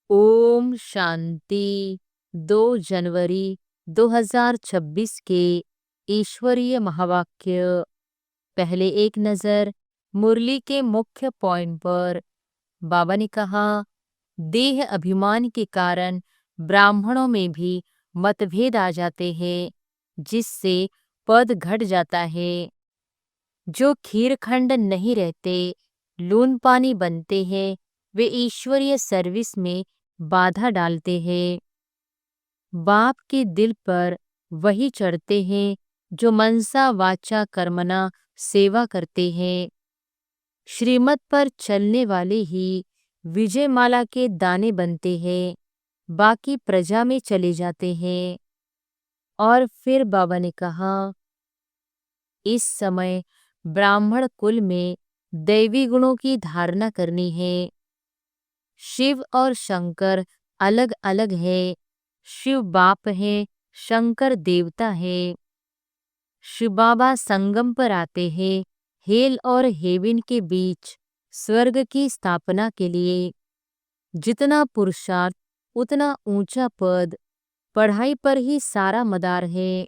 ओम शांति। 2 जनवरी 2026 के ईश्वरीय महावाक्य। पहले एक नजर मुरली के मुख्य पॉइंट पर। बाबा ने कहा, देह अभिमान के कारण ब्राह्मणों में भी मतभेद आ जाते हैं, जिससे पद घट जाता है। जो खीरखंड नहीं रहते, लून पानी बनते हैं, वे ईश्वरीय सर्विस में बाधा डालते हैं। बाप के दिल पर वही चढ़ते हैं जो मनसा वाचा कर्मना सेवा करते हैं। श्रीमत पर चलने वाले ही विजय माला के दाने बनते हैं, बाकी प्रजा में चले जाते हैं। और फिर बाबा ने कहा, इस समय ब्राह्मण कुल में दैवी गुणों की धारणा करनी है। शिव और शंकर अलग अलग है। शिव बाप है, शंकर देवता है। शिव बाबा संगम पर आते हैं, हेल और हेविन के बीच स्वर्ग की स्थापना के लिए। जितना पुरुषार्थ उतना ऊंचा पद, पढ़ाई पर ही सारा मदार है।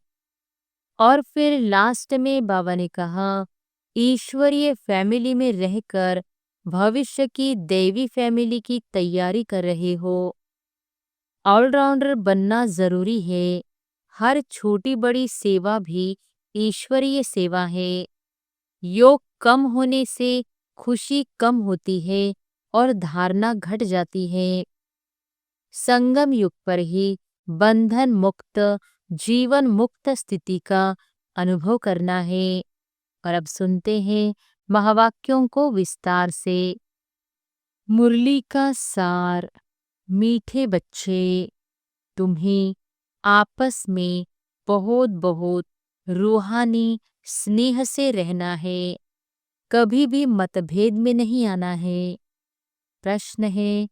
और फिर लास्ट में बाबा ने कहा, ईश्वरीय फैमिली में रहकर भविष्य की दैवी फैमिली की तैयारी कर रहे हो। ऑलराउंडर बनना जरूरी है। हर छोटी बड़ी सेवा भी ईश्वरीय सेवा है। योग कम होने से खुशी कम होती है और धारणा घट जाती है। संगम युग पर ही बंधन मुक्त, जीवन मुक्त स्थिति का अनुभव करना है। और अब सुनते हैं महावाक्यों को विस्तार से। मुरली का सार। मीठे बच्चे, तुम्हें आपस में बहुत बहुत रूहानी स्नेह से रहना है। कभी भी मतभेद में नहीं आना है। प्रश्न है,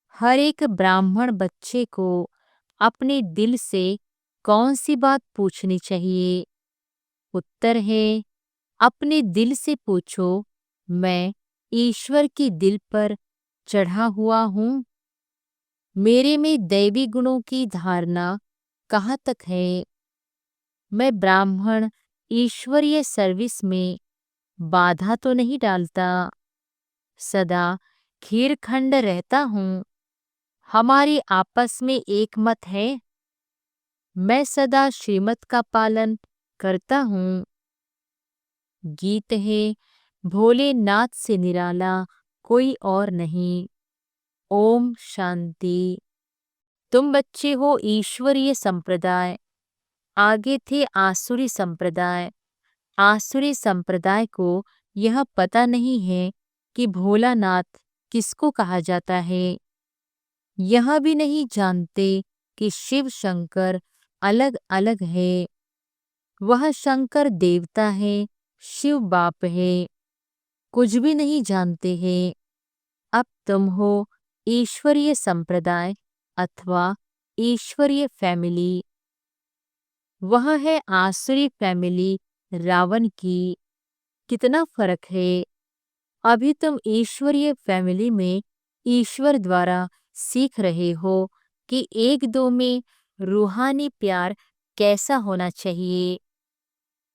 हर एक ब्राह्मण बच्चे को अपने दिल से कौन सी बात पूछनी चाहिए? उत्तर है, अपने दिल से पूछो, मैं ईश्वर की दिल पर चढ़ा हुआ हूँ। मेरे में दैवी गुणों की धारणा कहाँ तक है? मैं ब्राह्मण ईश्वरीय सर्विस में बाधा तो नहीं डालता। सदा खीरखंड रहता हूँ। हमारी आपस में एक मत है। मैं सदा श्रीमत का पालन करता हूँ। गीत है, भोलेनाथ से निराला कोई और नहीं। ओम शांति। तुम बच्चे हो ईश्वरीय संप्रदाय। आगे थे आसुरी संप्रदाय। आसुरी संप्रदाय को यह पता नहीं है कि भोलानाथ किसको कहा जाता है। यह भी नहीं जानते कि शिव शंकर अलग अलग है। वह शंकर देवता है, शिव बाप है। कुछ भी नहीं जानते हैं। अब तुम हो ईश्वरीय संप्रदाय अथवा ईश्वरीय फैमिली। वह है आसुरी फैमिली रावण की। कितना फर्क है। अभी तुम ईश्वरीय फैमिली में ईश्वर द्वारा सीख रहे हो कि एक दो में रूहानी प्यार कैसा होना चाहिए।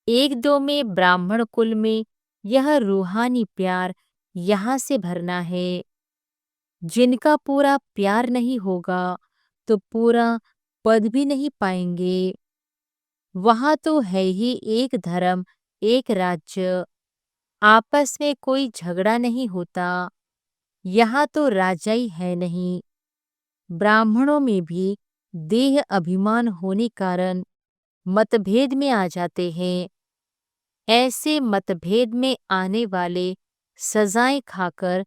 एक दो में ब्राह्मण कुल में यह रूहानी प्यार यहाँ से भरना है। जिनका पूरा प्यार नहीं होगा तो पूरा पद भी नहीं पाएंगे। वहां तो है ही एक धर्म, एक राज्य। आपस में कोई झगड़ा नहीं होता। यहाँ तो राजाई है नहीं। ब्राह्मणों में भी देह अभिमान होने कारण मतभेद में आ जाते हैं। ऐसे मतभेद में आने वाले सजाएं खाकर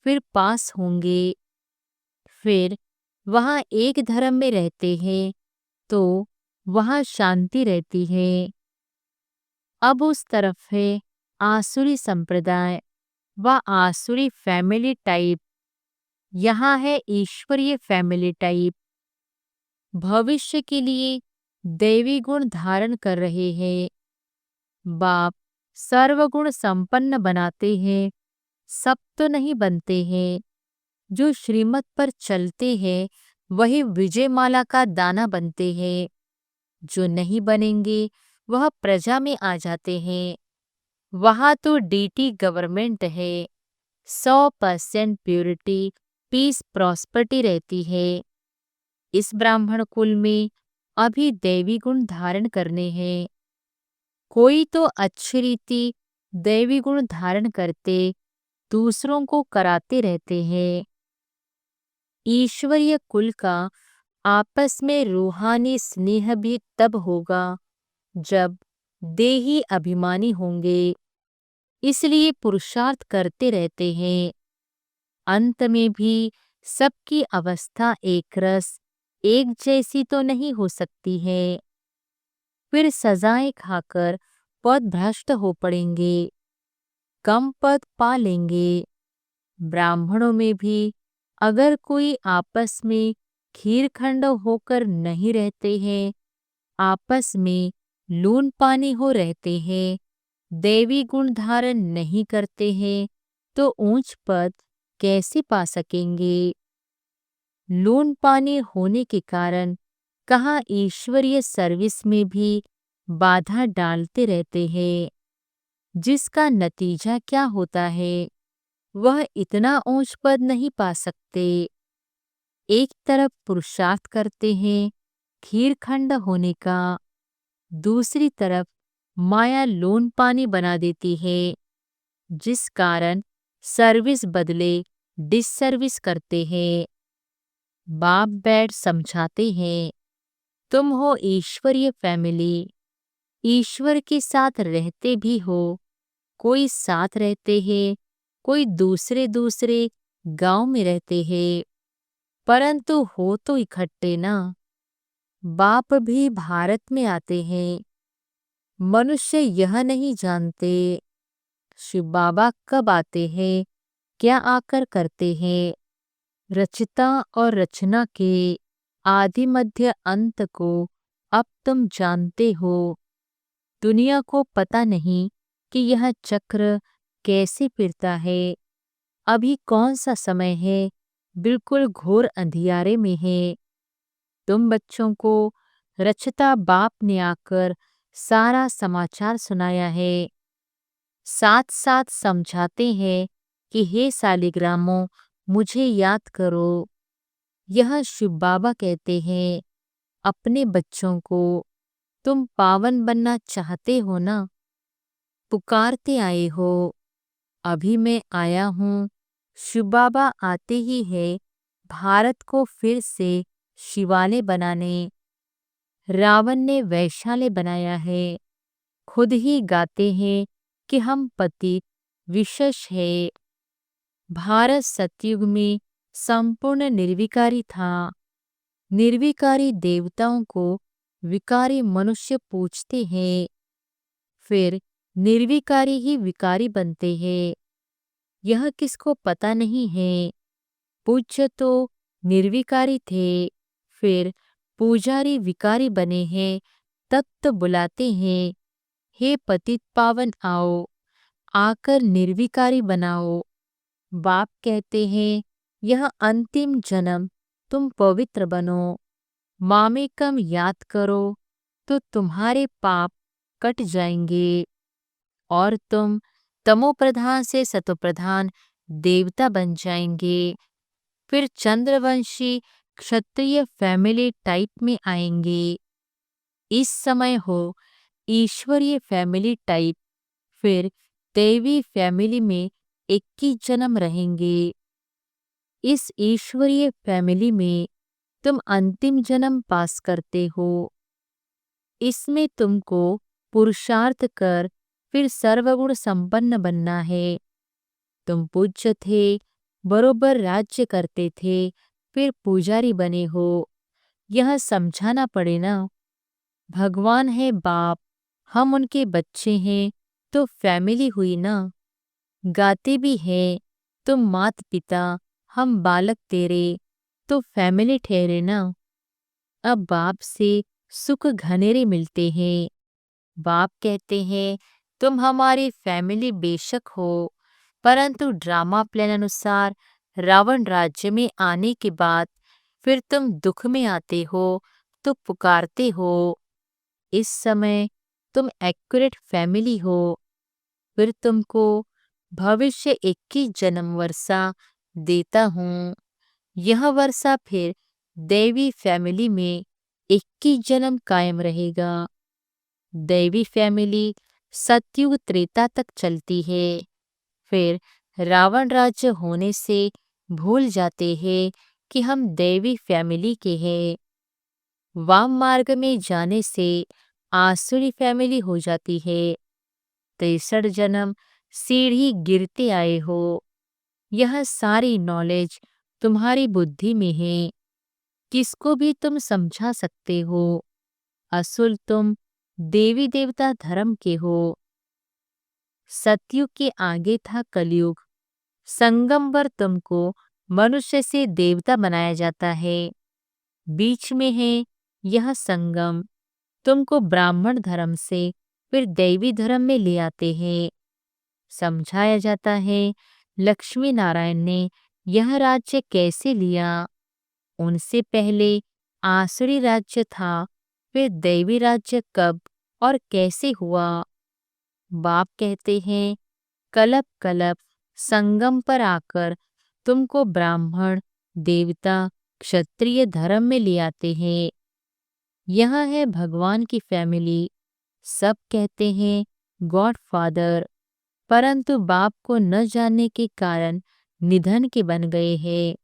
फिर पास होंगे। फिर वहाँ एक धर्म में रहते हैं तो वहाँ शांति रहती है। अब उस तरफ है आसुरी संप्रदाय व आसुरी फैमिली टाइप। यहाँ है ईश्वरीय फैमिली टाइप। भविष्य के लिए दैवी गुण धारण कर रहे हैं। बाप सर्वगुण संपन्न बनाते हैं, सब तो नहीं बनते हैं। जो श्रीमत पर चलते हैं वही विजयमाला का दाना बनते हैं, जो नहीं बनेंगे वह प्रजा में आ जाते हैं। वहाँ तो डीटी गवर्नमेंट है, 100% प्योरिटी, पीस, प्रॉस्पेरिटी रहती है। इस ब्राह्मण कुल में अभी दैवी गुण धारण करने हैं। कोई तो अच्छी रीति दैवी गुण धारण करते दूसरों को कराते रहते हैं। ईश्वरीय कुल का आपस में रूहानी स्नेह भी तब होगा जब देही अभिमानी होंगे, इसलिए पुरुषार्थ करते रहते हैं। अंत में भी सबकी अवस्था एक रस एक जैसी तो नहीं हो सकती है, फिर सजाएं खाकर पद भ्रष्ट हो पड़ेंगे, कम पद पा लेंगे। ब्राह्मणों में भी अगर कोई आपस में खीरखंड होकर नहीं रहते हैं, आपस में लून पानी हो रहते हैं, दैवी गुण धारण नहीं करते हैं, तो ऊंच पद कैसे पा सकेंगे? लून पानी होने के कारण कहाँ ईश्वरीय सर्विस में भी बाधा डालते रहते हैं, जिसका नतीजा क्या होता है, वह इतना ऊंच पद नहीं पा सकते। एक तरफ पुरुषार्थ करते हैं खीरखंड होने का, दूसरी तरफ माया लोन पानी बना देती है, जिस कारण सर्विस बदले डिससर्विस करते हैं। बाप बैठ समझाते हैं, तुम हो ईश्वरीय फैमिली, ईश्वर के साथ रहते भी हो, कोई साथ रहते हैं, कोई दूसरे दूसरे गांव में रहते हैं, परंतु हो तो इकट्ठे ना। बाप भी भारत में आते हैं। मनुष्य यह नहीं जानते शिव बाबा कब आते हैं, क्या आकर करते हैं। रचता और रचना के आदि मध्य अंत को अब तुम जानते हो। दुनिया को पता नहीं कि यह चक्र कैसे फिरता है। अभी कौन सा समय है, बिल्कुल घोर अंधियारे में है। तुम बच्चों को रचता बाप ने आकर सारा समाचार सुनाया है, साथ साथ समझाते हैं कि हे सालिग्रामों, मुझे याद करो। यह शिव बाबा कहते हैं अपने बच्चों को, तुम पावन बनना चाहते हो ना, पुकारते आए हो। अभी मैं आया हूँ। शिव बाबा आते ही है भारत को फिर से शिवालय बनाने। रावण ने वैश्यालय बनाया है। खुद ही गाते हैं कि हम पतित विशेष है। भारत सतयुग में संपूर्ण निर्विकारी था। निर्विकारी देवताओं को विकारी मनुष्य पूजते हैं, फिर निर्विकारी ही विकारी बनते हैं। यह किसको पता नहीं है। पूज्य तो निर्विकारी थे, फिर पुजारी विकारी बने हैं, तब तो बुलाते हैं, हे पतित पावन आओ, आकर निर्विकारी बनाओ। बाप कहते हैं यह अंतिम जन्म तुम पवित्र बनो, मामेकम याद करो तो तुम्हारे पाप कट जाएंगे और तुम तमोप्रधान से सतोप्रधान देवता बन जाएंगे। फिर चंद्रवंशी क्षत्रिय फैमिली टाइप में आएंगे। इस समय हो ईश्वरीय फैमिली टाइप, फिर दैवी फैमिली में 21 जन्म रहेंगे। इस ईश्वरीय फैमिली में तुम अंतिम जन्म पास करते हो। इसमें तुमको पुरुषार्थ कर फिर सर्वगुण संपन्न बनना है। तुम पूज्य थे, बरोबर राज्य करते थे, फिर पुजारी बने हो। यह समझाना पड़े ना। भगवान है बाप, हम उनके बच्चे हैं, तो फैमिली हुई ना। गाते भी हैं, तुम मात पिता, हम बालक तेरे, तो फैमिली ठहरे ना। अब बाप से सुख घनेरे मिलते हैं। बाप कहते हैं तुम हमारी फैमिली बेशक हो, परंतु ड्रामा प्लान अनुसार रावण राज्य में आने के बाद फिर तुम दुख में आते हो तो पुकारते हो। इस समय तुम एक्यूरेट फैमिली हो। फिर तुमको भविष्य 21 जन्म वर्षा देता हूँ। यह वर्षा फिर दैवी फैमिली में 21 जन्म कायम रहेगा। दैवी फैमिली सतयुग त्रेता तक चलती है। फिर रावण राज्य होने से भूल जाते हैं कि हम दैवी फैमिली के हैं। वाम मार्ग में जाने से आसुरी फैमिली हो जाती है। 63 जन्म सीढ़ी गिरते आए हो। यह सारी नॉलेज तुम्हारी बुद्धि में है। किसको भी तुम समझा सकते हो। असुल तुम देवी देवता धर्म के हो। सतयुग के आगे था कलयुग। संगम पर तुमको मनुष्य से देवता बनाया जाता है। बीच में है यह संगम। तुमको ब्राह्मण धर्म से फिर दैवी धर्म में ले आते हैं। समझाया जाता है लक्ष्मी नारायण ने यह राज्य कैसे लिया। उनसे पहले आसुरी राज्य था, फिर दैवी राज्य कब और कैसे हुआ। बाप कहते हैं कलप कलप संगम पर आकर तुमको ब्राह्मण देवता क्षत्रिय धर्म में ले आते हैं। यह है भगवान की फैमिली। सब कहते हैं गॉड फादर, परंतु बाप को न जानने के कारण निधन के बन गए हैं।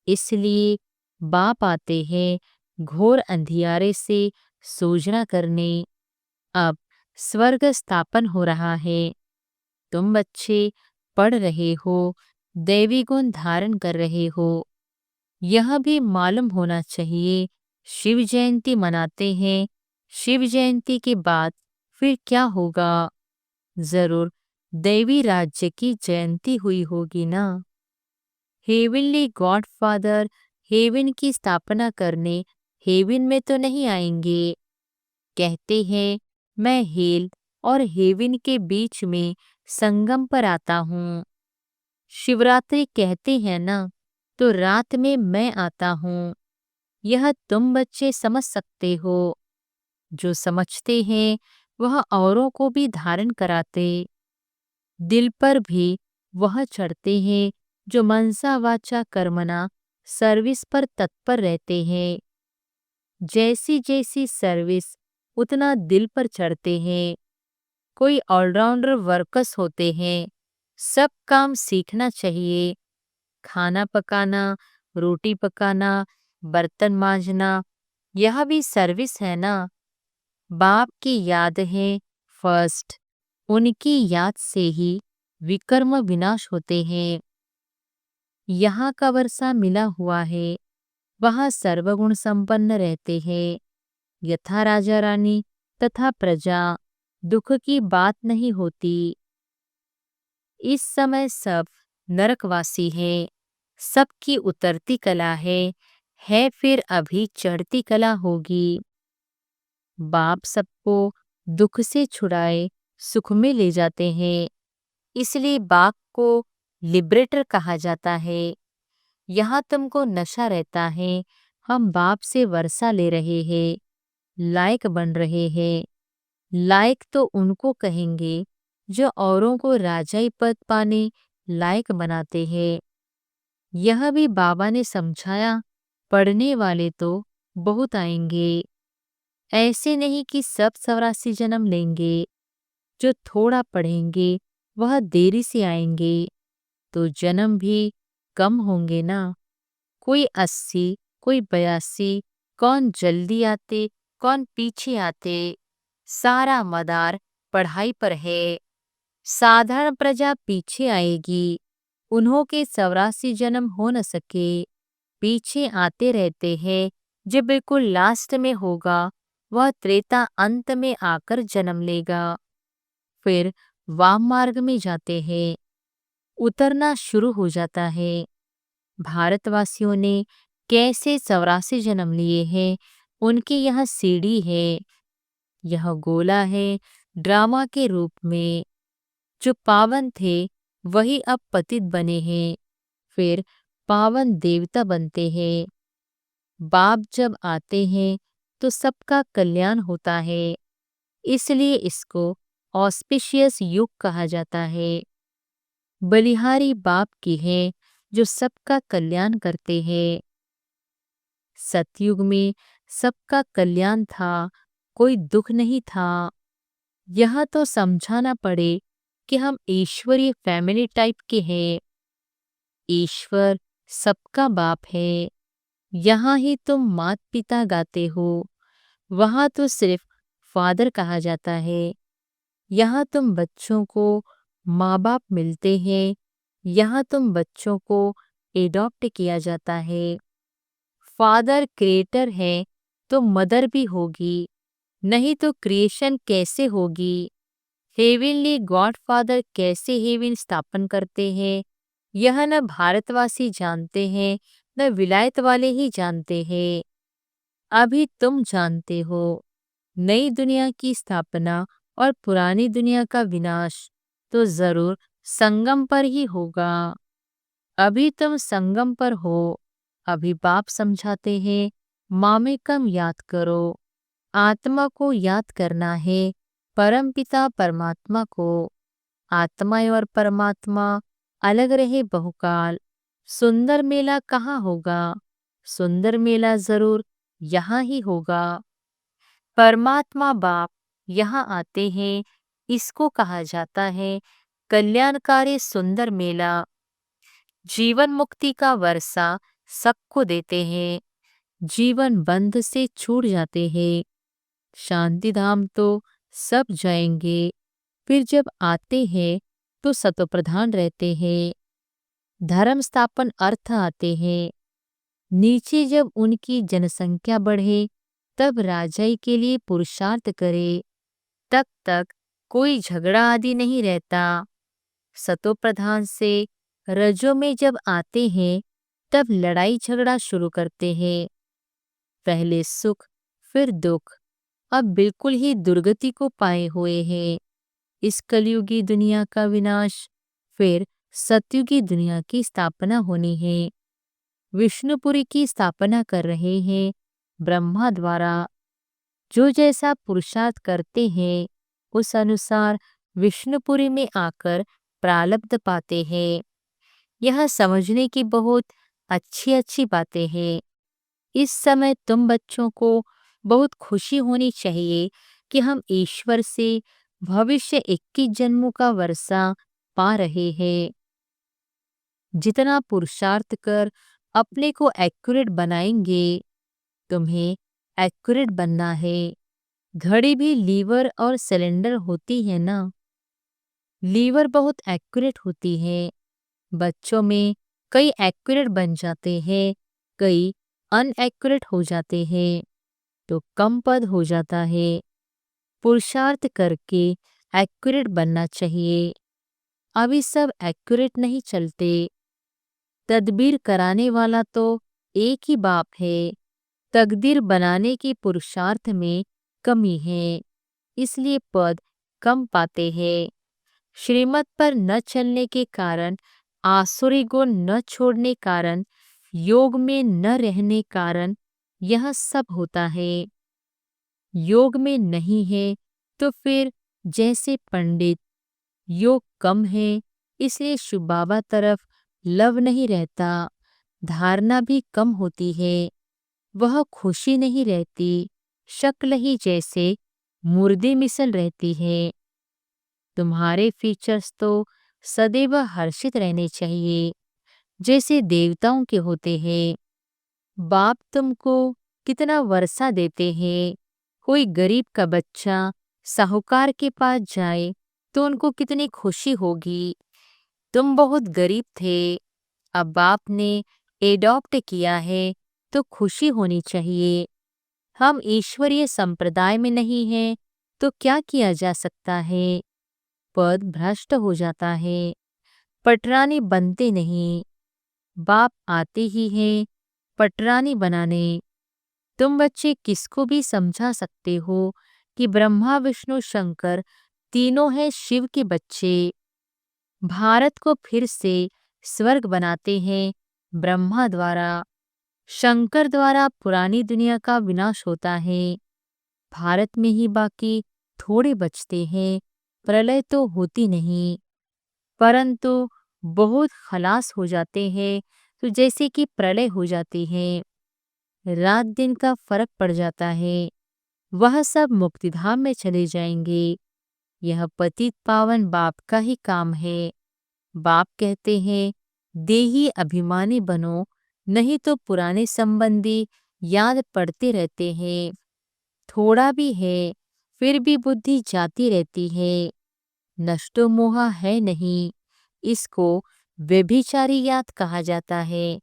इसलिए बाप आते हैं घोर अंधियारे से सूचना करने। अब स्वर्ग स्थापन हो रहा है। तुम बच्चे पढ़ रहे हो, दैवी गुण धारण कर रहे हो। यह भी मालूम होना चाहिए शिव जयंती मनाते हैं। शिव जयंती के बाद फिर क्या होगा। जरूर दैवी राज्य की जयंती हुई होगी ना। हेवनली गॉड फादर हेवन की स्थापना करने हेवन में तो नहीं आएंगे। कहते हैं मैं हेल और हेवन के बीच में संगम पर आता हूँ। शिवरात्रि कहते हैं ना, तो रात में मैं आता हूँ। यह तुम बच्चे समझ सकते हो। जो समझते हैं वह औरों को भी धारण कराते। दिल पर भी वह चढ़ते हैं जो मनसा वाचा कर्मणा सर्विस पर तत्पर रहते हैं। जैसी जैसी सर्विस उतना दिल पर चढ़ते हैं। कोई ऑलराउंडर वर्कर्स होते हैं। सब काम सीखना चाहिए। खाना पकाना, रोटी पकाना, बर्तन मांजना, यह भी सर्विस है ना। बाप की याद है फर्स्ट। उनकी याद से ही विकर्म विनाश होते हैं। यहाँ का वर्षा मिला हुआ है, वहाँ सर्वगुण संपन्न रहते हैं। यथा राजा रानी तथा प्रजा, दुख की बात नहीं होती। इस समय सब नरकवासी है। सबकी उतरती कला है फिर अभी चढ़ती कला होगी। बाप सबको दुख से छुड़ाए सुख में ले जाते हैं। इसलिए बाप को लिबरेटर कहा जाता है। यहाँ तुमको नशा रहता है। हम बाप से वर्षा ले रहे हैं, लायक बन रहे हैं। लायक तो उनको कहेंगे जो औरों को राजाई पद पाने लायक बनाते हैं। यह भी बाबा ने समझाया, पढ़ने वाले तो बहुत आएंगे। ऐसे नहीं कि सब 84 जन्म लेंगे। जो थोड़ा पढ़ेंगे वह देरी से आएंगे, तो जन्म भी कम होंगे ना। कोई 80, कोई 82, कौन जल्दी आते कौन पीछे आते। सारा मदार पढ़ाई पर है। साधारण प्रजा पीछे आएगी। उन्हों के 84 जन्म हो न सके। पीछे आते रहते हैं। जो बिल्कुल लास्ट में होगा वह त्रेता अंत में आकर जन्म लेगा। फिर वाम मार्ग में जाते हैं। उतरना शुरू हो जाता है। भारतवासियों ने कैसे 84 जन्म लिए हैं, उनकी यह सीढ़ी है। यह गोला है ड्रामा के रूप में। जो पावन थे वही अब पतित बने हैं। फिर पावन देवता बनते हैं। बाप जब आते हैं तो सबका कल्याण होता है, इसलिए इसको ऑस्पिशियस युग कहा जाता है। बलिहारी बाप की है जो सबका कल्याण करते हैं। सतयुग में सबका कल्याण था, कोई दुख नहीं था। यह तो समझाना पड़े कि हम ईश्वरीय फैमिली टाइप के हैं। ईश्वर सबका बाप है। यहाँ ही तुम मात पिता गाते हो, वहाँ तो सिर्फ फादर कहा जाता है। यहाँ तुम बच्चों को माँ बाप मिलते हैं, यहाँ तुम बच्चों को एडॉप्ट किया जाता है। फादर क्रिएटर है तो मदर भी होगी, नहीं तो क्रिएशन कैसे होगी। हेवनली गॉड फादर कैसे हेवन स्थापन करते हैं, यह न भारतवासी जानते हैं न विलायत वाले ही जानते हैं। अभी तुम जानते हो। नई दुनिया की स्थापना और पुरानी दुनिया का विनाश तो जरूर संगम पर ही होगा। अभी तुम संगम पर हो। अभी बाप समझाते हैं, मामेकम याद करो। आत्मा को याद करना है, परमपिता परमात्मा को। आत्मा और परमात्मा अलग रहे बहुकाल। सुंदर मेला कहाँ होगा? सुंदर मेला जरूर यहाँ ही होगा। परमात्मा बाप यहाँ आते हैं, इसको कहा जाता है कल्याणकारी सुंदर मेला। जीवन मुक्ति का वर्षा सबको देते हैं। जीवन बंध से छूट जाते हैं। शांति धाम तो सब जाएंगे, फिर जब आते हैं तो सतोप्रधान रहते हैं। धर्म स्थापन अर्थ आते हैं। नीचे जब उनकी जनसंख्या बढ़े तब राजाई के लिए पुरुषार्थ करे, तब तक कोई झगड़ा आदि नहीं रहता। सतोप्रधान से रजो में जब आते हैं तब लड़ाई झगड़ा शुरू करते हैं। पहले सुख फिर दुख, अब बिल्कुल ही दुर्गति को पाए हुए हैं। इस कलयुगी दुनिया का विनाश, फिर सतयुगी दुनिया की स्थापना होनी है। विष्णुपुरी की स्थापना कर रहे हैं ब्रह्मा द्वारा। जो जैसा पुरुषार्थ करते हैं उस अनुसार विष्णुपुरी में आकर प्रारब्ध पाते हैं। यह समझने की बहुत अच्छी अच्छी बातें हैं। इस समय तुम बच्चों को बहुत खुशी होनी चाहिए कि हम ईश्वर से भविष्य 21 जन्मों का वर्षा पा रहे हैं। जितना पुरुषार्थ कर अपने को एक्यूरेट बनाएंगे, तुम्हें एक्यूरेट बनना है। घड़ी भी लीवर और सिलेंडर होती है ना। लीवर बहुत एक्यूरेट होती है। बच्चों में कई एक्यूरेट बन जाते हैं, कई अनएक्यूरेट हो जाते हैं, तो कम पद हो जाता है। पुरुषार्थ करके एक्यूरेट बनना चाहिए। अभी सब एक्यूरेट नहीं चलते। तदबीर कराने वाला तो एक ही बाप है। तकदीर बनाने की पुरुषार्थ में कमी है, इसलिए पद कम पाते हैं। श्रीमत पर न चलने के कारण, आसुरी गुण न छोड़ने कारण, योग में न रहने कारण यह सब होता है। योग में नहीं है तो फिर जैसे पंडित, योग कम है इसलिए शिव बाबा तरफ लव नहीं रहता, धारणा भी कम होती है, वह खुशी नहीं रहती, शक्ल ही जैसे मुर्दे मिसल रहती है। तुम्हारे फीचर्स तो सदैव हर्षित रहने चाहिए, जैसे देवताओं के होते हैं। बाप तुमको कितना वर्षा देते हैं। कोई गरीब का बच्चा साहूकार के पास जाए तो उनको कितनी खुशी होगी। तुम बहुत गरीब थे, अब बाप ने एडॉप्ट किया है तो खुशी होनी चाहिए। हम ईश्वरीय संप्रदाय में नहीं हैं तो क्या किया जा सकता है। पद भ्रष्ट हो जाता है, पटरानी बनते नहीं। बाप आते ही हैं पटरानी बनाने। तुम बच्चे किसको भी समझा सकते हो कि ब्रह्मा विष्णु शंकर तीनों हैं शिव के बच्चे। भारत को फिर से स्वर्ग बनाते हैं ब्रह्मा द्वारा, शंकर द्वारा पुरानी दुनिया का विनाश होता है। भारत में ही बाकी थोड़े बचते हैं। प्रलय तो होती नहीं, परंतु बहुत खलास हो जाते हैं, तो जैसे कि प्रलय हो जाती है। रात दिन का फर्क पड़ जाता है। वह सब मुक्तिधाम में चले जाएंगे। यह पतित पावन बाप का ही काम है। बाप कहते हैं, देही अभिमानी बनो, नहीं तो पुराने संबंधी याद पड़ते रहते हैं। थोड़ा भी है, फिर भी बुद्धि जाती रहती है। नष्टो मोहा है नहीं, इसको व्यभिचारी याद कहा जाता है।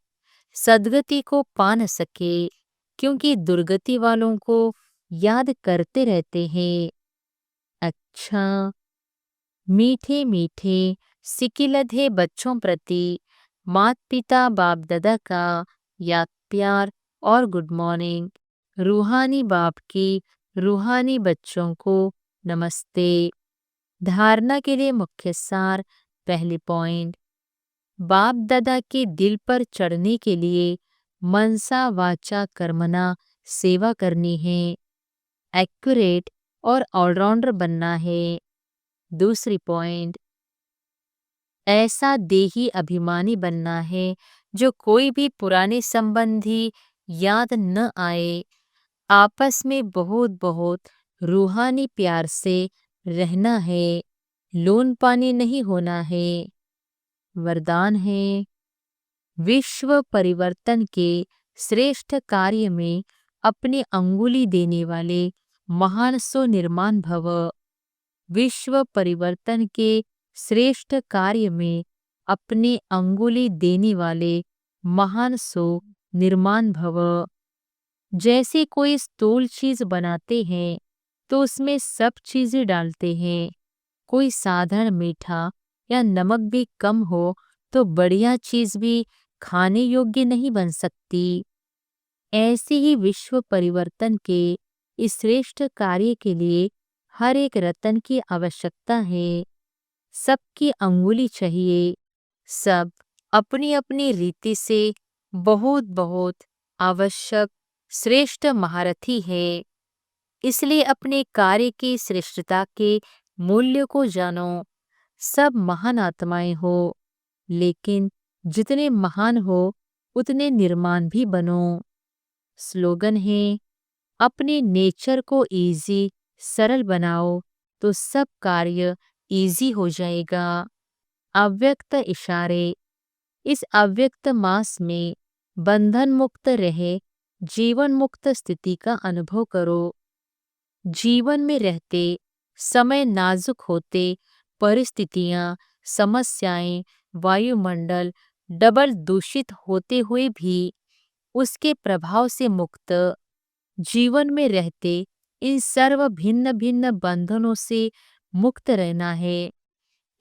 सद्गति को पा न सके, क्योंकि दुर्गति वालों को याद करते रहते हैं। अच्छा, मीठे मीठे सिकिलधे बच्चों प्रति मात पिता बाप दादा का याद प्यार और गुड मॉर्निंग। रूहानी बाप की रूहानी बच्चों को नमस्ते। धारणा के लिए मुख्य सार। पहले पॉइंट, बाप दादा के दिल पर चढ़ने के लिए मनसा वाचा कर्मना सेवा करनी है। एक्यूरेट और ऑलराउंडर बनना है। दूसरी पॉइंट, ऐसा देही अभिमानी बनना है जो कोई भी पुराने संबंधी याद न आए। आपस में बहुत बहुत रूहानी प्यार से रहना है। लोन पानी नहीं होना है। वरदान है, विश्व परिवर्तन के श्रेष्ठ कार्य में अपनी अंगुली देने वाले महान सो निर्माण भव। विश्व परिवर्तन के श्रेष्ठ कार्य में अपनी अंगुली देने वाले महान सो निर्माण भव। जैसे कोई स्थूल चीज बनाते हैं तो उसमें सब चीजें डालते हैं। कोई साधारण मीठा या नमक भी कम हो तो बढ़िया चीज भी खाने योग्य नहीं बन सकती। ऐसे ही विश्व परिवर्तन के इस श्रेष्ठ कार्य के लिए हर एक रत्न की आवश्यकता है। सबकी अंगुली चाहिए। सब अपनी अपनी रीति से बहुत बहुत आवश्यक श्रेष्ठ महारथी है। इसलिए अपने कार्य की श्रेष्ठता के मूल्य को जानो। सब महान आत्माएं हो, लेकिन जितने महान हो उतने निर्माण भी बनो। स्लोगन है, अपने नेचर को इजी सरल बनाओ तो सब कार्य इजी हो जाएगा। अव्यक्त इशारे। इस अव्यक्त मास में बंधन मुक्त रहे जीवन मुक्त स्थिति का अनुभव करो। जीवन में रहते समय नाजुक होते परिस्थितियां, समस्याएं, वायुमंडल डबल दूषित होते हुए भी उसके प्रभाव से मुक्त जीवन में रहते इन सर्व भिन्न भिन्न बंधनों से मुक्त रहना है।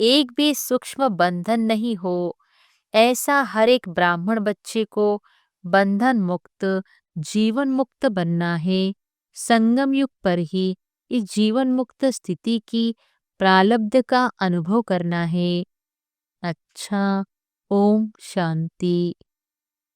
एक भी सूक्ष्म बंधन नहीं हो, ऐसा हर एक ब्राह्मण बच्चे को बंधन मुक्त जीवन मुक्त बनना है। संगम युग पर ही इस जीवन मुक्त स्थिति की प्रालब्ध का अनुभव करना है। अच्छा, ओम शांति।